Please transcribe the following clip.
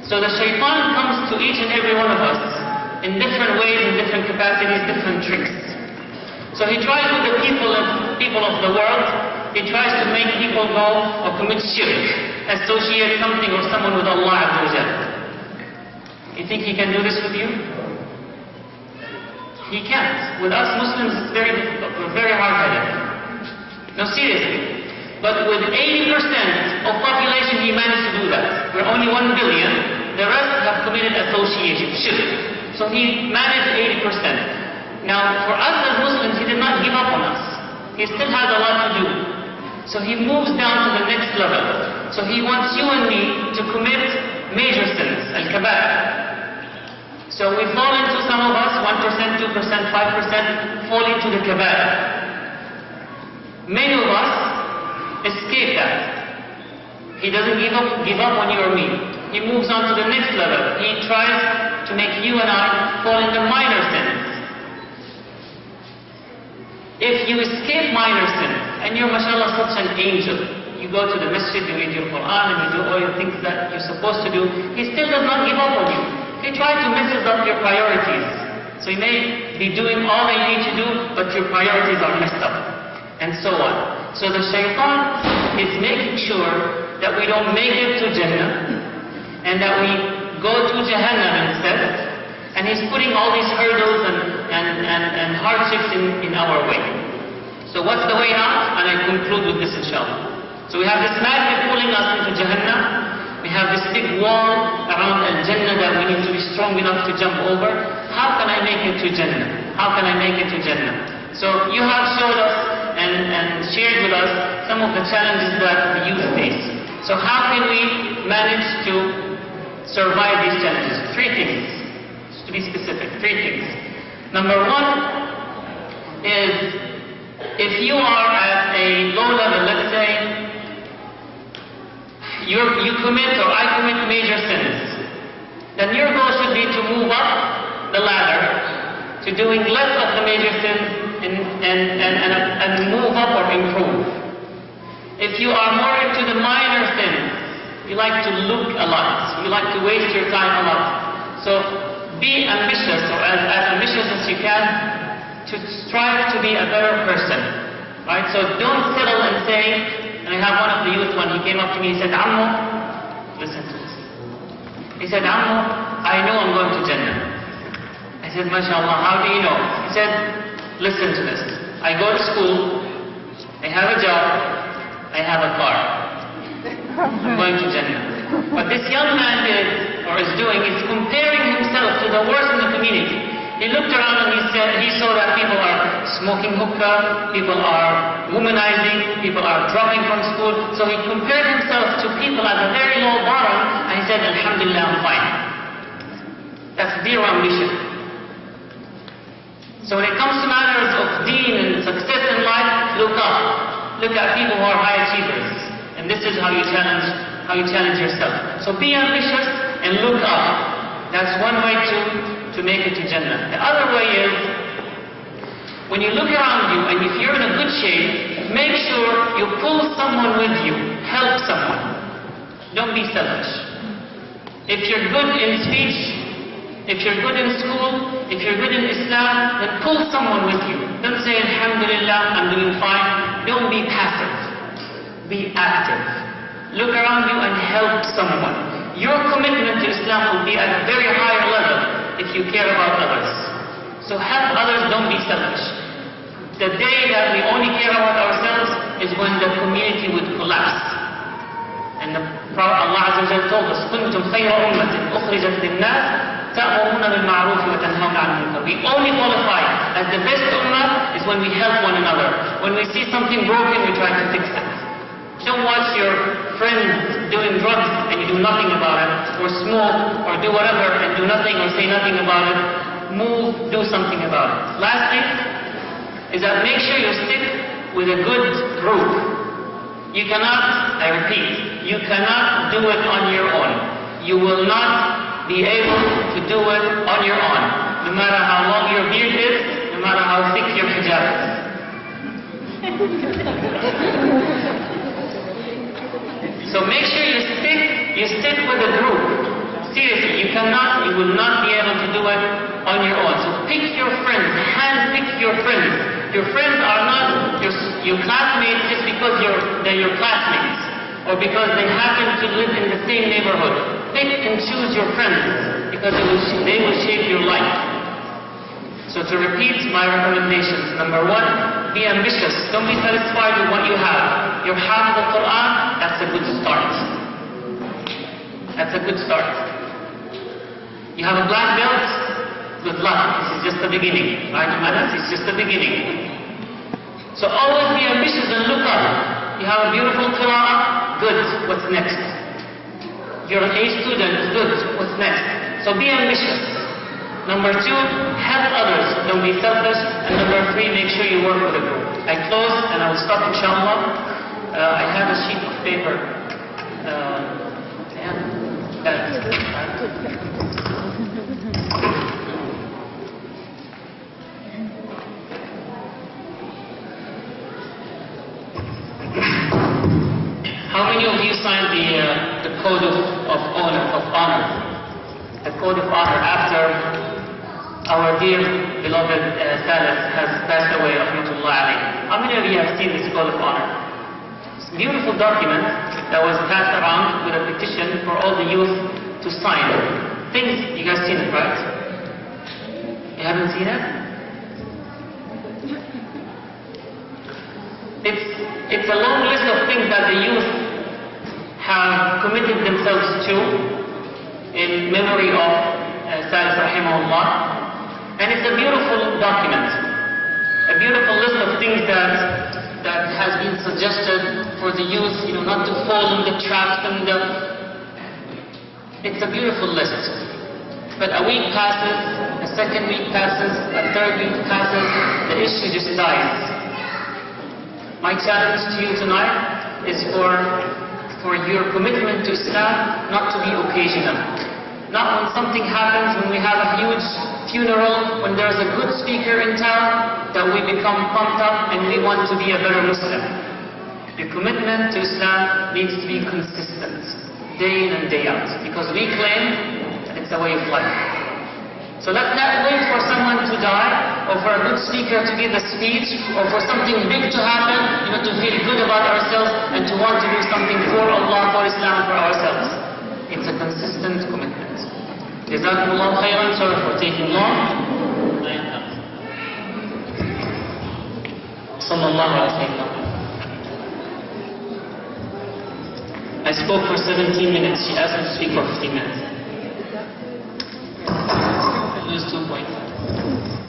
So the shaitan comes to each and every one of us in different ways, in different capacities, different tricks. So he tries with the people of the world, he tries to make people go or commit shirk, associate something or someone with Allah Azza wa Jalla. You think he can do this with you? He can't. With us Muslims it's very difficult, we're very hard-headed. No, seriously. But with 80% of population he managed to do that. We're only 1 billion, the rest have committed association, shirk. So he managed 80%. Now for us as Muslims, he did not give up on us. He still has a lot to do. So he moves down to the next level. So he wants you and me to commit major sins, al-kabair. So we fall into, some of us, 1%, 2%, 5% fall into the kabair. Many of us escape that. He doesn't give up on you or me. He moves on to the next level. He tries to make you and I fall into minor sins. If you escape minor sins, and you're mashallah such an angel, you go to the masjid, you read your Quran, and you do all the things that you're supposed to do, he still does not give up on you. He tries to mess up your priorities. So he may be doing all that you need to do, but your priorities are messed up. And so on. So the shaitan is making sure that we don't make it to Jannah, and that we go to Jahannam instead. And he's putting all these hurdles and hardships in our way. So what's the way out? And I conclude with this inshallah. So we have this magnet pulling us into Jahannam. We have this big wall around Al-Jannah that we need to be strong enough to jump over. How can I make it to Jannah? How can I make it to Jannah? So you have showed us and shared with us some of the challenges that the youth face. So how can we manage to survive these challenges? 3 things, to be specific, 3 things. Number 1 is, if you are at a low level, let's say, you commit or I commit major sins, then your goal should be to move up the ladder to doing less of the major sins and move up or improve. If you are more into the minor sins, you like to look a lot, you like to waste your time a lot. So be ambitious, or as ambitious as you can, to strive to be a better person. Right? So don't settle and say, and I have one of the youth when he came up to me, he said, Ammo, listen to this. He said, Ammo, I know I'm going to Jannah. I said, MashaAllah, how do you know? He said, listen to this. I go to school, I have a job, I have a car. I'm going to Jannah. What this young man did, or is doing, is comparing himself to the worst in the community. He looked around and he saw that people are smoking hookah, people are womanizing, people are dropping from school. So he compared himself to people at a very low bottom, and he said, Alhamdulillah, I'm fine. That's zero ambition. So when it comes to matters of deen and success in life, look up. Look at people who are high achievers. And this is how you challenge yourself. So be ambitious and look up. That's one way to make it to Jannah. The other way is, when you look around you and if you're in a good shape, make sure you pull someone with you. Help someone. Don't be selfish. If you're good in speech, if you're good in school, if you're good in Islam, then pull someone with you. Don't say, Alhamdulillah, I'm doing fine. Don't be passive. Be active. Look around you and help someone. Your commitment to Islam will be at a very higher level if you care about others. So help others, don't be selfish. The day that we only care about ourselves is when the community would collapse. And the Prophet Allah Azza wa Jalla told us, كُنْتُمْ خَيْرَ أُمَّةٍ أُخْرِجَتْ لِلنَّاسِ تَأْمُرُونَ بِالْمَعْرُوفِ وَتَنْهَوْنَ عَنِ الْمُنكَرِ. We only qualify as the best ummah is when we help one another. When we see something broken, we try to fix it. Don't watch your friends doing drugs and you do nothing about it, or smoke, or do whatever and do nothing or say nothing about it. Move, do something about it. Last thing is that make sure you stick with a good group. You cannot, I repeat, you cannot do it on your own. You will not be able to do it on your own. No matter how long your beard is, no matter how thick your hijab is. So make sure you stick with a group. Seriously, you will not be able to do it on your own. So pick your friends, hand-pick your friends. Your friends are not your classmates just because they're your classmates or because they happen to live in the same neighborhood. Pick and choose your friends because they will shape your life. So to repeat my recommendations, number 1, be ambitious. Don't be satisfied with what you have. You're half the Quran, that's a good start. That's a good start. You have a black belt, good luck. This is just the beginning. Right? This is just the beginning. So always be ambitious and look up. You have a beautiful Qur'an, good. What's next? You're an A student, good. What's next? So be ambitious. Number 2, help others. Don't be selfish. And number 3, make sure you work with a group. I close and I will stop inshallah. I have a sheet of paper. How many of you signed the code of honor? The code of honor after our dear beloved Salaf has passed away, rahmatullah alayhi. How many of you have seen this code of honor? It's a beautiful document that was passed around with a petition for all the youth to sign. You guys seen it, right? You haven't seen it? It's a long list of things that the youth have committed themselves to in memory of Salaf rahimahullah. And it's a beautiful document. A beautiful list of things that has been suggested for the youth, not to fall in the traps and it's a beautiful list. But a week passes, a second week passes, a third week passes, the issue just dies. My challenge to you tonight is for your commitment to Islam not to be occasional. Not when something happens, when we have a huge funeral, when there's a good speaker in town, that we become pumped up and we want to be a better Muslim. Your commitment to Islam needs to be consistent, day in and day out, because we claim that it's a way of life. So let's not wait for someone to die, or for a good speaker to give a speech, or for something big to happen, to feel good about ourselves and to want to do something for Allah, for Islam, for ourselves. It's a consistent commitment. Jazakumullah khairan, sorry for taking long. Sallallahu alayhi wa sallam. I spoke for 17 minutes. She asked me to speak for